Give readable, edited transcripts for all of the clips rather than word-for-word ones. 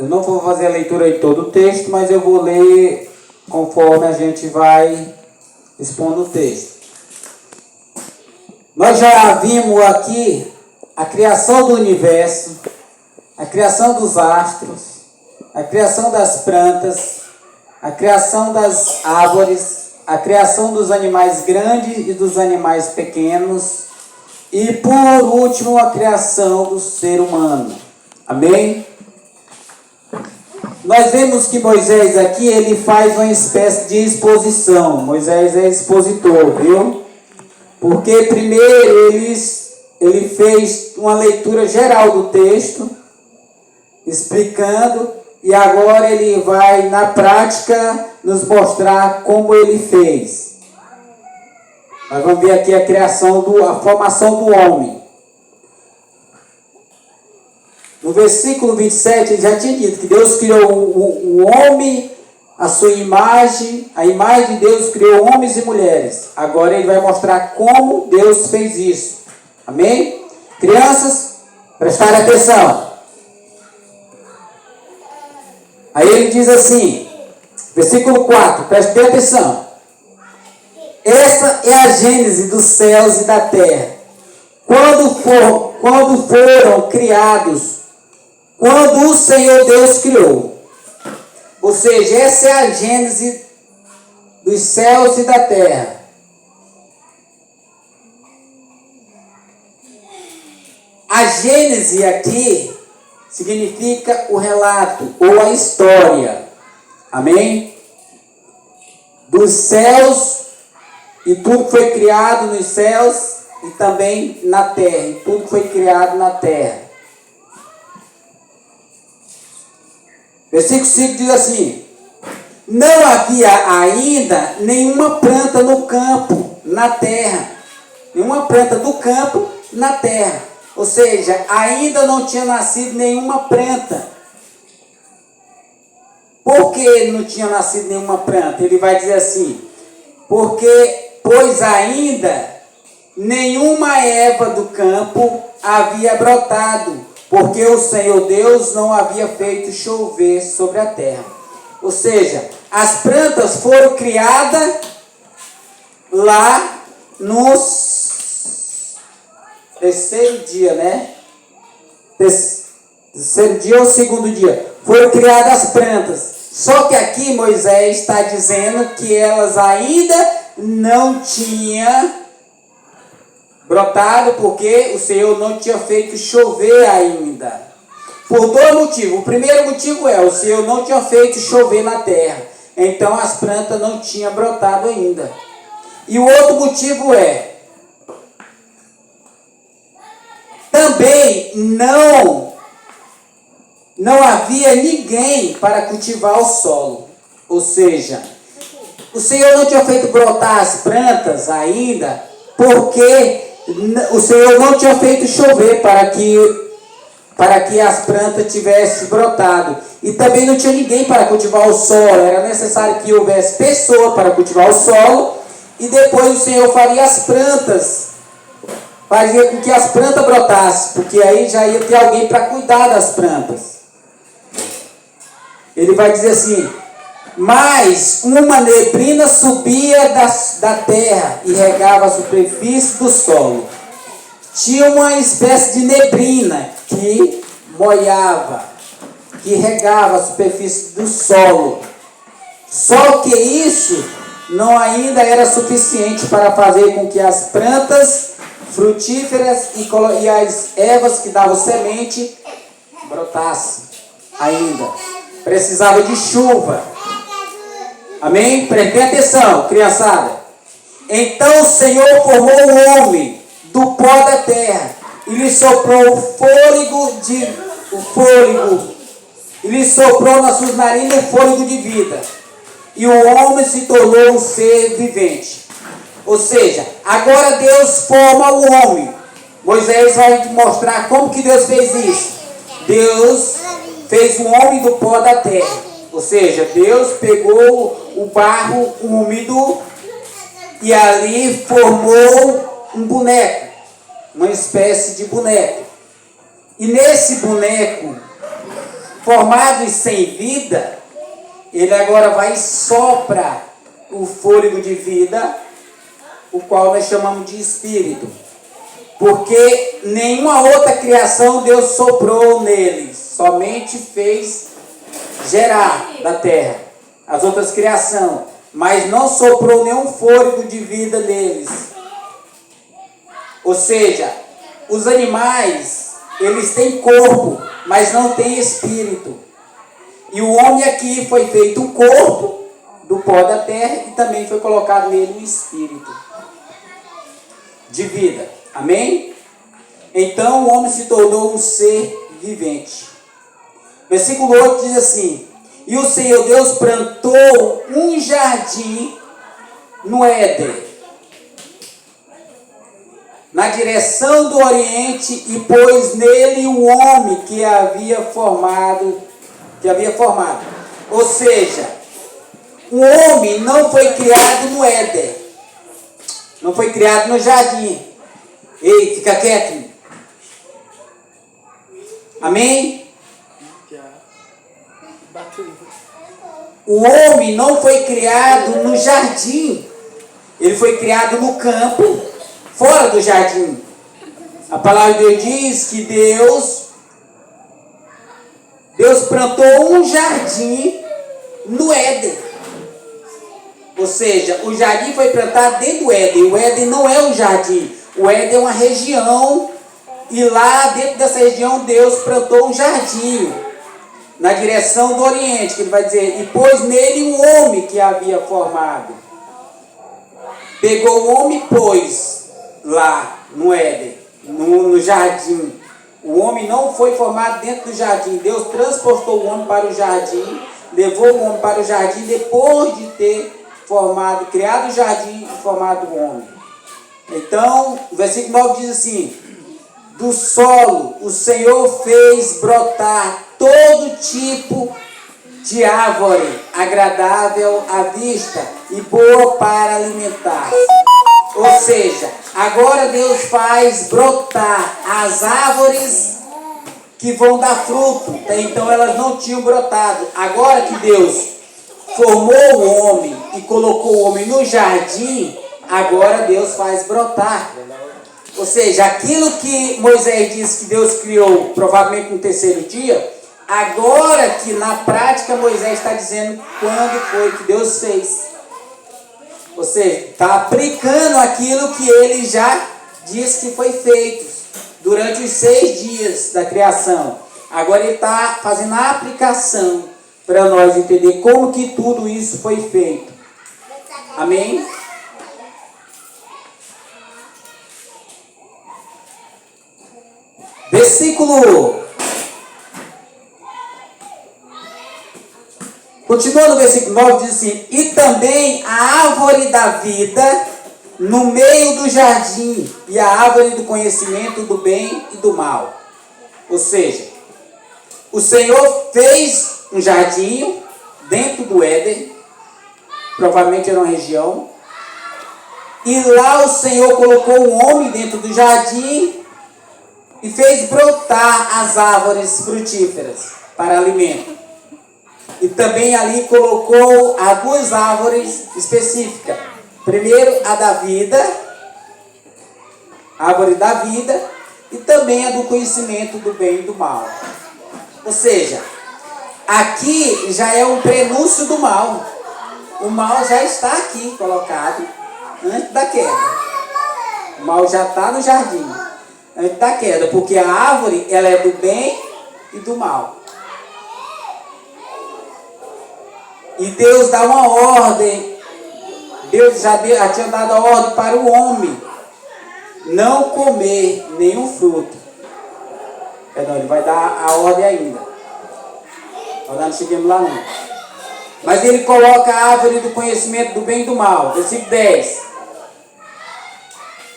Eu não vou fazer a leitura de todo o texto, mas eu vou ler conforme a gente vai expondo o texto. Nós já vimos aqui a criação do universo, a criação dos astros, a criação das plantas, a criação das árvores, a criação dos animais grandes e dos animais pequenos e, por último, a criação do ser humano. Amém? Nós vemos que Moisés aqui, ele faz uma espécie de exposição. Moisés é expositor, viu? Porque primeiro ele fez uma leitura geral do texto, explicando, e agora ele vai, na prática, nos mostrar como ele fez. Nós vamos ver aqui a formação do homem. No versículo 27, ele já tinha dito que Deus criou o homem, a sua imagem, a imagem de Deus criou homens e mulheres. Agora ele vai mostrar como Deus fez isso. Amém? Crianças, prestarem atenção. Aí ele diz assim, versículo 4, preste bem atenção. Essa é a gênese dos céus e da terra. Quando foram criados, quando o Senhor Deus criou. Ou seja, essa é a gênese dos céus e da terra. A gênese aqui significa o relato ou a história. Amém? Dos céus, e tudo foi criado nos céus e também na terra. E tudo foi criado na terra. Versículo 5 diz assim: não havia ainda nenhuma planta no campo, na terra. Nenhuma planta do campo na terra. Ou seja, ainda não tinha nascido nenhuma planta. Por que não tinha nascido nenhuma planta? Ele vai dizer assim: pois ainda nenhuma erva do campo havia brotado, porque o Senhor Deus não havia feito chover sobre a terra. Ou seja, as plantas foram criadas lá nos terceiro dia, né? Terceiro dia ou segundo dia. Foram criadas as plantas. Só que aqui Moisés está dizendo que elas ainda não tinham brotado, porque o Senhor não tinha feito chover ainda. Por dois motivos. O primeiro motivo é, o Senhor não tinha feito chover na terra. Então as plantas não tinham brotado ainda. E o outro motivo é, também não havia ninguém para cultivar o solo. Ou seja, o Senhor não tinha feito brotar as plantas ainda, porque o Senhor não tinha feito chover para que as plantas tivessem brotado. E também não tinha ninguém para cultivar o solo. Era necessário que houvesse pessoa para cultivar o solo. E depois o Senhor faria as plantas. Fazia com que as plantas brotassem. Porque aí já ia ter alguém para cuidar das plantas. Ele vai dizer assim: mas uma neblina subia da terra e regava a superfície do solo. Tinha uma espécie de neblina que molhava, que regava a superfície do solo. Só que isso não ainda era suficiente para fazer com que as plantas frutíferas e as ervas que davam semente brotassem ainda. Precisava de chuva. Amém? Prestem atenção, criançada. Então o Senhor formou o homem do pó da terra e lhe soprou o fôlego. E lhe soprou nas suas narinas o fôlego de vida. E o homem se tornou um ser vivente. Ou seja, agora Deus forma o homem. Moisés vai mostrar como que Deus fez isso. Deus fez o homem do pó da terra. Ou seja, Deus pegou o barro úmido e ali formou um boneco, uma espécie de boneco. E nesse boneco, formado e sem vida, ele agora vai soprar o fôlego de vida, o qual nós chamamos de espírito. Porque nenhuma outra criação Deus soprou nele, somente fez gerar da terra as outras criações, mas não soprou nenhum fôlego de vida neles. Ou seja, os animais, eles têm corpo, mas não têm espírito. E o homem aqui foi feito um corpo do pó da terra e também foi colocado nele um espírito de vida. Amém? Então o homem se tornou um ser vivente. Versículo 8 diz assim: e o Senhor Deus plantou um jardim no Éden, na direção do Oriente, e pôs nele o homem que havia formado. Ou seja, o homem não foi criado no Éden, não foi criado no jardim. Ei, fica quieto. Amém? O homem não foi criado no jardim, ele foi criado no campo, fora do jardim. A palavra de Deus diz que Deus plantou um jardim no Éden. Ou seja, o jardim foi plantado dentro do Éden. O Éden não é um jardim, o Éden é uma região, e lá dentro dessa região Deus plantou um jardim na direção do Oriente, que ele vai dizer, e pôs nele um homem que havia formado. Pegou o homem e pôs lá no Éden, no jardim. O homem não foi formado dentro do jardim. Deus transportou o homem para o jardim, levou o homem para o jardim depois de ter criado o jardim e formado o homem. Então, o versículo 9 diz assim: do solo o Senhor fez brotar todo tipo de árvore agradável à vista e boa para alimentar. Ou seja, agora Deus faz brotar as árvores que vão dar fruto. Então elas não tinham brotado. Agora que Deus formou o homem e colocou o homem no jardim, agora Deus faz brotar. Ou seja, aquilo que Moisés disse que Deus criou, provavelmente no terceiro dia, agora que na prática Moisés está dizendo quando foi que Deus fez. Ou seja, está aplicando aquilo que ele já disse que foi feito durante os 6 dias da criação. Agora ele está fazendo a aplicação para nós entender como que tudo isso foi feito. Amém? Continuando no versículo 9, diz assim: e também a árvore da vida no meio do jardim, e a árvore do conhecimento do bem e do mal. Ou seja, o Senhor fez um jardim dentro do Éden, provavelmente era uma região, e lá o Senhor colocou o homem dentro do jardim e fez brotar as árvores frutíferas para alimento. E também ali colocou as 2 árvores específicas. Primeiro a da vida, a árvore da vida, e também a do conhecimento do bem e do mal. Ou seja, aqui já é um prenúncio do mal. O mal já está aqui colocado antes da queda. O mal já está no jardim antes da queda, porque a árvore ela é do bem e do mal. E Deus dá uma ordem. Deus já tinha dado a ordem para o homem não comer nenhum fruto. Perdão, ele vai dar a ordem ainda. Nós não chegamos lá não. Mas ele coloca a árvore do conhecimento do bem e do mal. Versículo 10.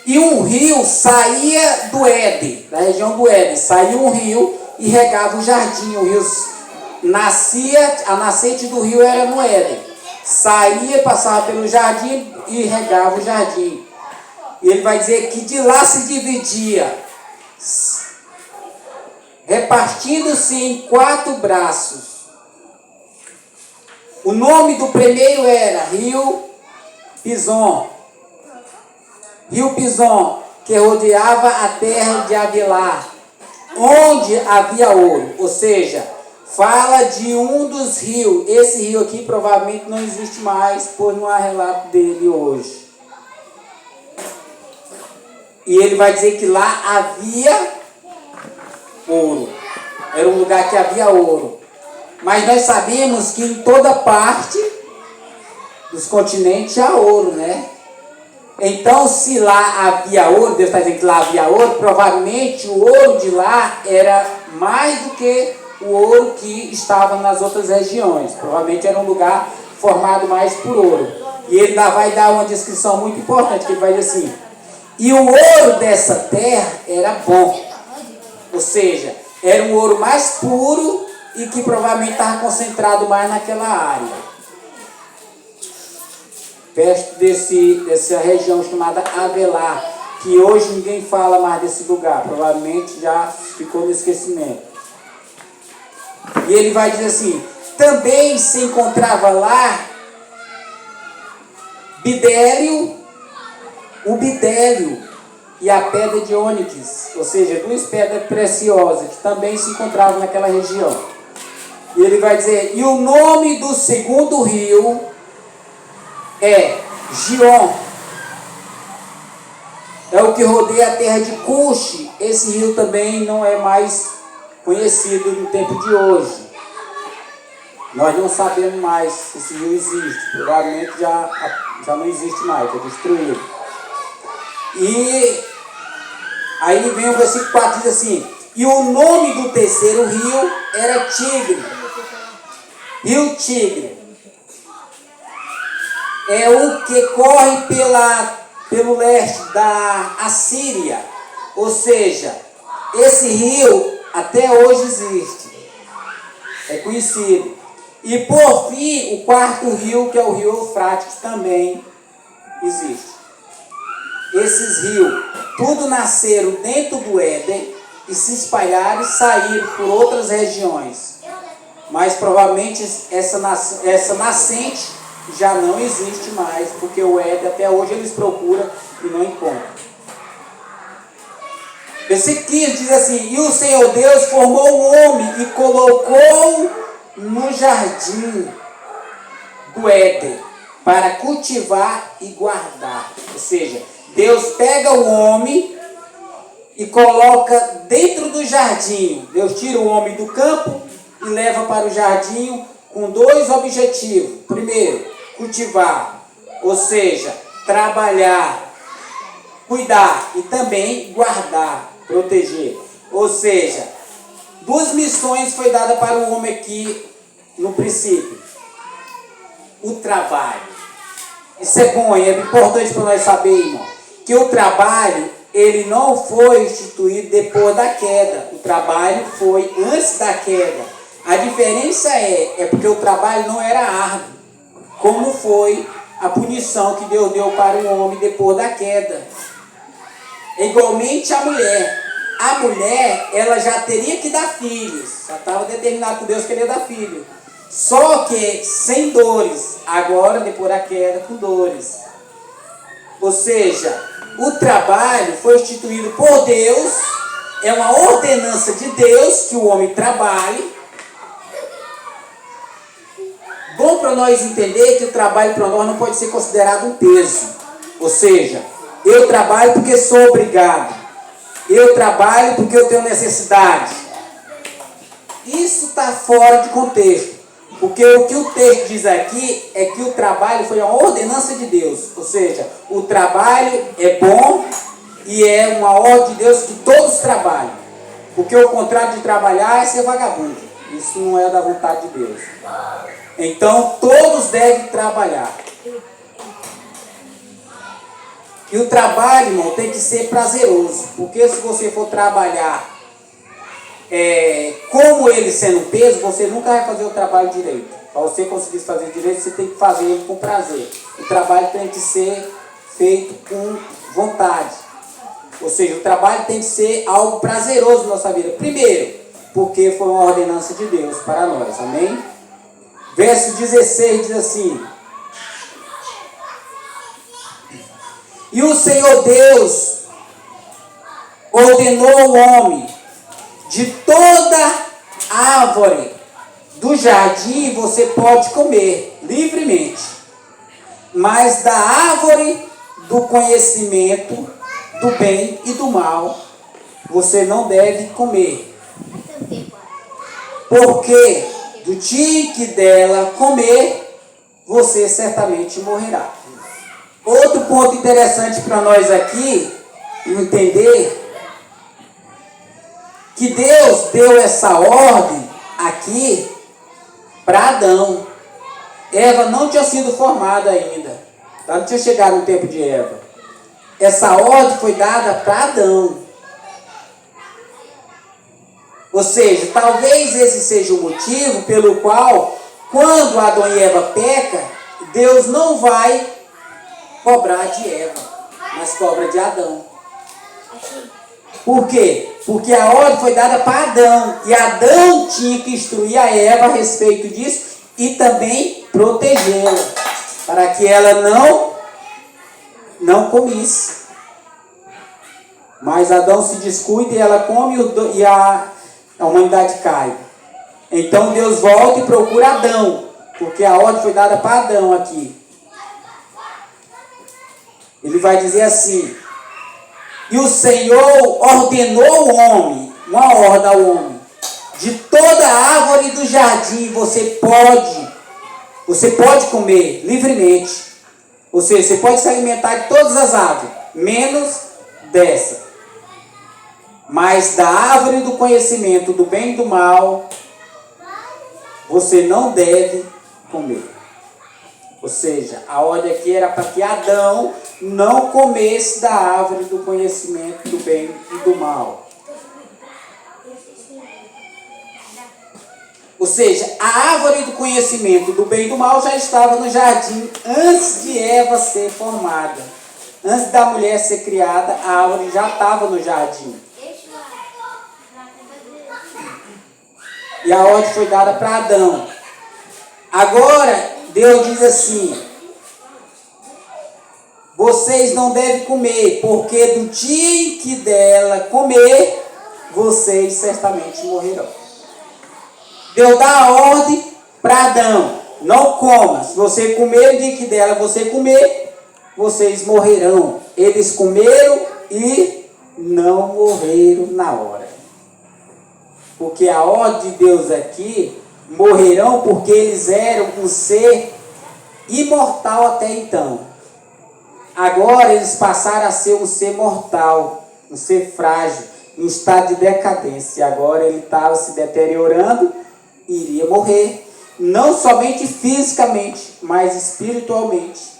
E um rio saía do Éden, da região do Éden. Saía um rio e regava o jardim. O rio a nascente do rio era no Éden. Saía, passava pelo jardim e regava o jardim. E ele vai dizer que de lá se dividia repartindo-se em 4 braços. O nome do primeiro era Rio Pison. Rio Pison, que rodeava a terra de Havilah, onde havia ouro. Ou seja, fala de um dos rios. Esse rio aqui provavelmente não existe mais, pois não há relato dele hoje. E ele vai dizer que lá havia ouro. Era um lugar que havia ouro. Mas nós sabemos que em toda parte dos continentes há ouro, né? Então, se lá havia ouro, Deus está dizendo que lá havia ouro, provavelmente o ouro de lá era mais do que o ouro que estava nas outras regiões. Provavelmente era um lugar formado mais por ouro. E ele vai dar uma descrição muito importante, que ele vai dizer assim: e o ouro dessa terra era bom. Ou seja, era um ouro mais puro e que provavelmente estava concentrado mais naquela área. Perto dessa região chamada Havilah, que hoje ninguém fala mais desse lugar. Provavelmente já ficou no esquecimento. E ele vai dizer assim: também se encontrava lá o bidélio e a pedra de ônix, ou seja, 2 pedras preciosas que também se encontravam naquela região. E ele vai dizer: e o nome do segundo rio é Gion. É o que rodeia a terra de Cuxi. Esse rio também não é mais conhecido no tempo de hoje. Nós não sabemos mais se esse rio existe. Provavelmente já não existe mais, foi destruído. E aí vem o versículo 4, diz assim: e o nome do terceiro rio era Tigre. Rio Tigre é o que corre pelo leste da Assíria. Ou seja, esse rio até hoje existe, é conhecido. E por fim, o 4º rio, que é o rio Eufrates, também existe. Esses rios, tudo nasceram dentro do Éden e se espalharam e saíram por outras regiões. Mas provavelmente essa nascente já não existe mais, porque o Éden até hoje eles procuram e não encontram. Versículo 15 diz assim: e o Senhor Deus formou o homem e colocou no jardim do Éden para cultivar e guardar. Ou seja, Deus pega o homem e coloca dentro do jardim. Deus tira o homem do campo e leva para o jardim com 2 objetivos. Primeiro, cultivar, ou seja, trabalhar, cuidar, e também guardar, proteger. Ou seja, 2 missões foi dada para o homem aqui no princípio. O trabalho. Isso é bom, é importante para nós saber, irmão, que o trabalho, ele não foi instituído depois da queda. O trabalho foi antes da queda. A diferença é porque o trabalho não era árduo, como foi a punição que Deus deu para o homem depois da queda. Igualmente a mulher. A mulher, ela já teria que dar filhos. Já estava determinado por Deus que ele ia dar filho. Só que sem dores. Agora, depois da queda, com dores. Ou seja, o trabalho foi instituído por Deus. É uma ordenança de Deus que o homem trabalhe. Bom para nós entender que o trabalho para nós não pode ser considerado um peso. Ou seja, eu trabalho porque sou obrigado. Eu trabalho porque eu tenho necessidade. Isso está fora de contexto. Porque o que o texto diz aqui é que o trabalho foi uma ordenança de Deus. Ou seja, o trabalho é bom e é uma ordem de Deus que todos trabalhem. Porque o contrário de trabalhar é ser vagabundo. Isso não é da vontade de Deus. Então, todos devem trabalhar. E o trabalho, irmão, tem que ser prazeroso. Porque se você for trabalhar como ele sendo peso, você nunca vai fazer o trabalho direito. Para você conseguir fazer direito, você tem que fazer ele com prazer. O trabalho tem que ser feito com vontade. Ou seja, o trabalho tem que ser algo prazeroso na nossa vida. Primeiro, porque foi uma ordenança de Deus para nós, amém? Verso 16 diz assim: e o Senhor Deus ordenou ao homem: de toda árvore do jardim você pode comer livremente, mas da árvore do conhecimento do bem e do mal você não deve comer, porque do dia que dela comer, você certamente morrerá. Outro ponto interessante para nós aqui entender, que Deus deu essa ordem aqui para Adão. Eva não tinha sido formada ainda, ela não tinha chegado no tempo de Eva. Essa ordem foi dada para Adão. Ou seja, talvez esse seja o motivo pelo qual, quando Adão e Eva pecam, Deus não vai cobrar de Eva, mas cobra de Adão. Por quê? Porque a ordem foi dada para Adão, e Adão tinha que instruir a Eva a respeito disso e também protegê-la, para que ela não comisse. Mas Adão se descuida e ela come e a humanidade cai. Então Deus volta e procura Adão, porque a ordem foi dada para Adão aqui. Ele vai dizer assim: e o Senhor ordenou ao homem, uma ordem ao homem: de toda árvore do jardim você pode comer livremente. Ou seja, você pode se alimentar de todas as árvores, menos dessa. Mas da árvore do conhecimento do bem e do mal, você não deve comer. Ou seja, a ordem aqui era para que Adão não comesse da árvore do conhecimento do bem e do mal. Ou seja, a árvore do conhecimento do bem e do mal já estava no jardim antes de Eva ser formada. Antes da mulher ser criada, a árvore já estava no jardim. E a ordem foi dada para Adão. Agora, Deus diz assim: vocês não devem comer, porque do dia em que dela comer, vocês certamente morrerão. Deus dá a ordem para Adão: não coma. Se você comer no dia que dela você comer, vocês morrerão. Eles comeram e não morreram na hora. Porque a ordem de Deus aqui, morrerão porque eles eram um ser imortal até então. Agora eles passaram a ser um ser mortal, um ser frágil, em estado de decadência. Agora ele estava se deteriorando e iria morrer. Não somente fisicamente, mas espiritualmente.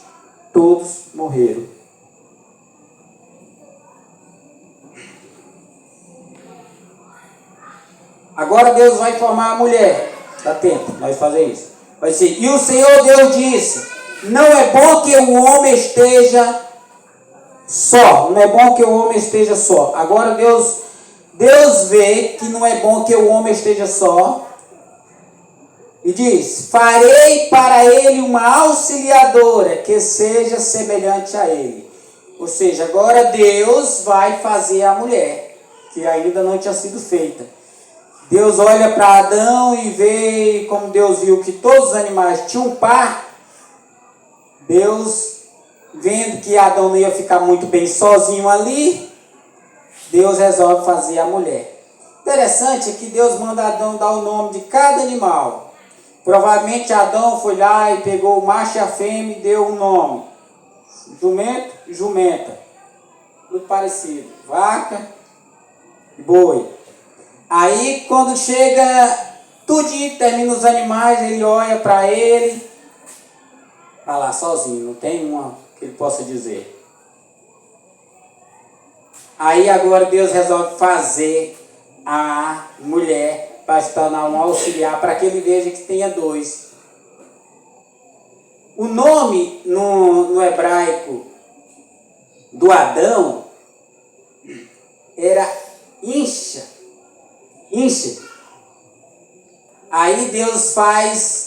Todos morreram. Agora Deus vai formar a mulher. Dá tempo nós fazer isso. Vai dizer: e o Senhor Deus disse: não é bom que o homem esteja só. Não é bom que o homem esteja só. Agora Deus vê que não é bom que o homem esteja só. E diz: farei para ele uma auxiliadora que seja semelhante a ele. Ou seja, agora Deus vai fazer a mulher, que ainda não tinha sido feita. Deus olha para Adão e vê, como Deus viu que todos os animais tinham um par, Deus, vendo que Adão não ia ficar muito bem sozinho ali, Deus resolve fazer a mulher. Interessante é que Deus manda Adão dar o nome de cada animal. Provavelmente Adão foi lá e pegou o macho e a fêmea e deu um nome: jumento, jumenta, tudo parecido, vaca e boi. Aí quando chega tudinho, termina os animais, ele olha para ele, está lá sozinho, não tem uma que ele possa dizer. Aí agora Deus resolve fazer a mulher para se tornar um auxiliar, para que ele veja que tenha dois. O nome no hebraico do Adão era Insha. Aí Deus faz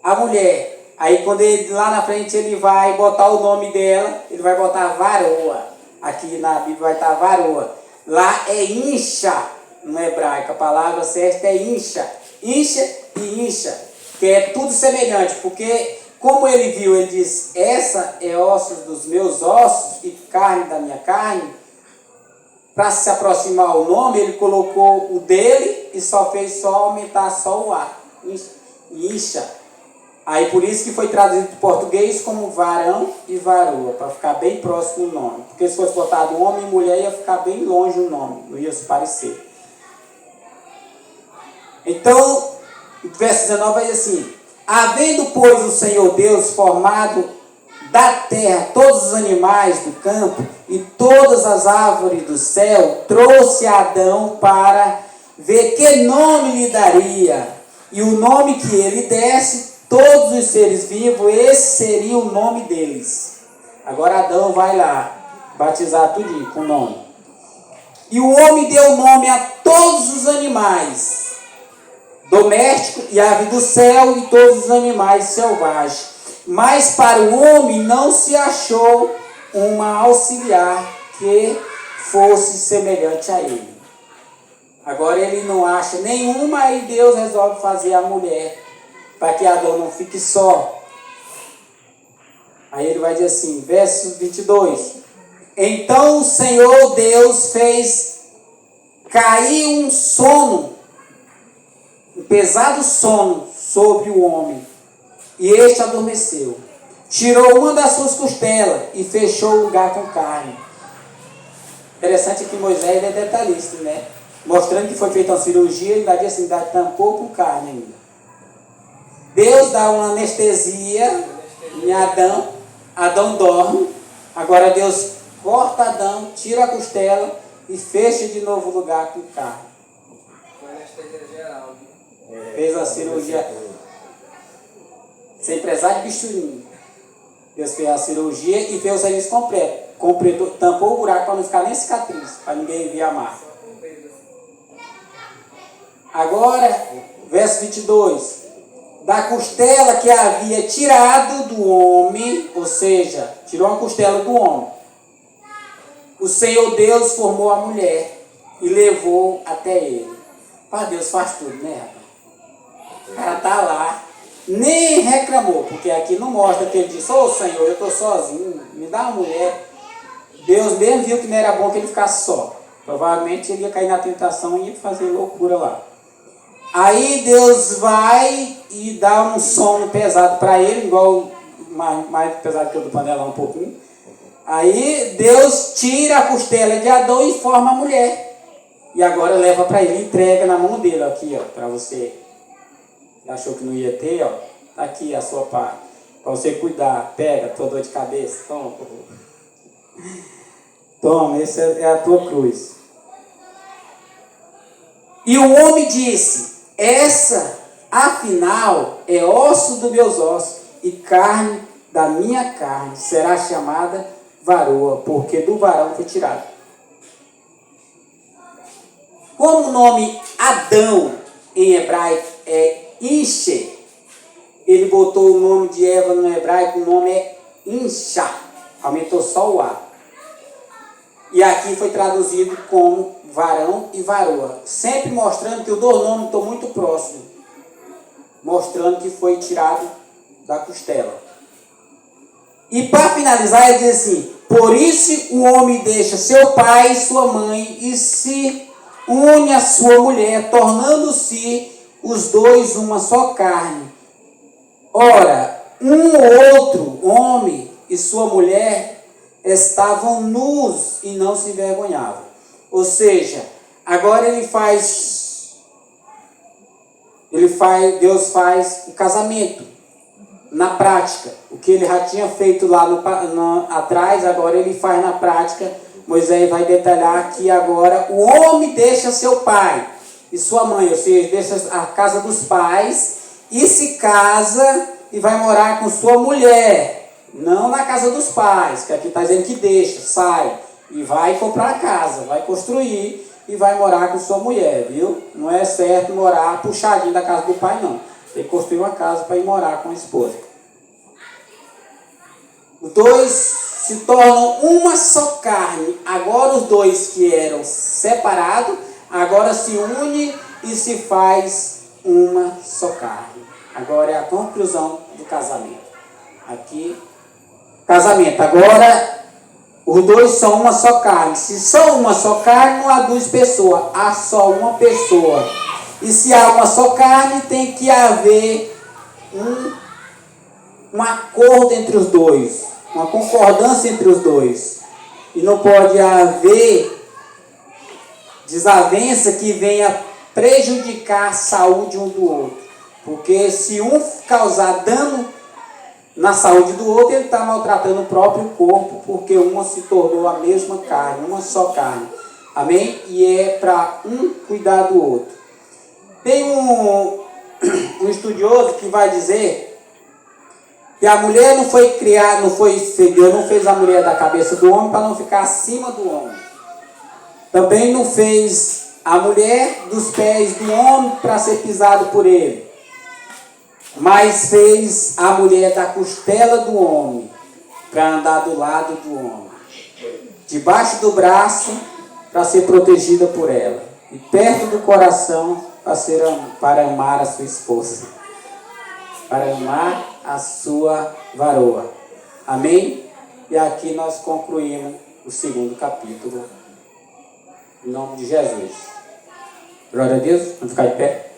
a mulher. Aí quando ele, lá na frente ele vai botar o nome dela, ele vai botar varoa. Aqui na Bíblia vai estar varoa. Lá é Insha, no hebraico. A palavra certa é Insha. Insha e Insha, que é tudo semelhante, porque como ele viu, ele diz, essa é ossos dos meus ossos e carne da minha carne. Para se aproximar ao nome, ele colocou o dele e só fez só aumentar só o A. Isha. Aí por isso que foi traduzido para o português como varão e varoa, para ficar bem próximo o nome. Porque se fosse botado homem e mulher, ia ficar bem longe o nome, não ia se parecer. Então, o verso 19 vai dizer assim: havendo, pois, o Senhor Deus formado da terra todos os animais do campo e todas as árvores do céu, trouxe Adão para ver que nome lhe daria. E o nome que ele desse, todos os seres vivos, esse seria o nome deles. Agora Adão vai lá batizar tudinho com o nome. E o homem deu nome a todos os animais domésticos e ave do céu e todos os animais selvagens. Mas para o homem não se achou uma auxiliar que fosse semelhante a ele. Agora ele não acha nenhuma e Deus resolve fazer a mulher para que Adão não fique só. Aí ele vai dizer assim, verso 22. Então o Senhor Deus fez cair um sono, um pesado sono sobre o homem. E este adormeceu. Tirou uma das suas costelas e fechou o lugar com carne. Interessante que Moisés é detalhista, né? Mostrando que foi feita uma cirurgia, ele dá assim, tampou com carne ainda. Deus dá uma anestesia em Adão. Adão dorme. Agora Deus corta Adão, tira a costela e fecha de novo o lugar com carne. Foi anestesia geral. Fez a cirurgia. Sem precisar de bisturinho. Deus fez a cirurgia e fez o serviço completo. Completou, tampou o buraco para não ficar nem cicatriz, para ninguém ver a marca. Agora, verso 22. Da costela que havia tirado do homem, ou seja, tirou uma costela do homem, o Senhor Deus formou a mulher e levou até ele. Para Deus faz tudo, né, rapaz? O cara está lá. Nem reclamou, porque aqui não mostra que ele disse, ô Senhor, eu estou sozinho, me dá uma mulher. Deus mesmo viu que não era bom que ele ficasse só. Provavelmente ele ia cair na tentação e ia fazer loucura lá. Aí Deus vai e dá um sono pesado para ele, igual mais pesado que o do panelão um pouquinho. Aí Deus tira a costela de Adão e forma a mulher. E agora leva para ele, entrega na mão dele, aqui ó, para você. Achou que não ia ter, ó. Tá aqui a sua parte. Para você cuidar. Pega a tua dor de cabeça. Toma. Toma, essa é a tua cruz. E o homem disse, essa, afinal, é osso dos meus ossos e carne da minha carne. Será chamada varoa, porque do varão foi tirado. Como o nome Adão, em hebraico, é Ishe, ele botou o nome de Eva no hebraico, o nome é Insha, aumentou só o A. E aqui foi traduzido como varão e varoa, sempre mostrando que os dois nomes estão muito próximos, mostrando que foi tirado da costela. E para finalizar, ele diz assim, por isso o homem deixa seu pai e sua mãe e se une à sua mulher, tornando-se os dois uma só carne. Ora, um ou outro homem e sua mulher estavam nus e não se envergonhavam. Ou seja, agora Deus faz o casamento na prática. O que ele já tinha feito lá atrás, agora ele faz na prática. Moisés vai detalhar que agora o homem deixa seu pai e sua mãe, ou seja, deixa a casa dos pais e se casa e vai morar com sua mulher, não na casa dos pais, que aqui está dizendo que deixa, sai e vai comprar a casa, vai construir e vai morar com sua mulher, viu? Não é certo morar puxadinho da casa do pai, não. Tem que construir uma casa para ir morar com a esposa. Os dois se tornam uma só carne. Agora os dois que eram separados, agora se unem e se faz uma só carne. Agora é a conclusão do casamento. Aqui, casamento. Agora, os dois são uma só carne. Se só uma só carne, não há duas pessoas. Há só uma pessoa. E se há uma só carne, tem que haver um acordo entre os dois. Uma concordância entre os dois. E não pode haver desavença que venha prejudicar a saúde um do outro. Porque se um causar dano na saúde do outro, ele está maltratando o próprio corpo, porque uma se tornou a mesma carne, uma só carne. Amém? E é para um cuidar do outro. Tem um estudioso que vai dizer que a mulher não foi criada, Deus não fez a mulher da cabeça do homem para não ficar acima do homem. Também não fez a mulher dos pés do homem para ser pisado por ele. Mas fez a mulher da costela do homem para andar do lado do homem. Debaixo do braço para ser protegida por ela. E perto do coração para amar a sua esposa. Para amar a sua varoa. Amém? E aqui nós concluímos o segundo capítulo. Em nome de Jesus. Glória a Deus. Vamos ficar de pé.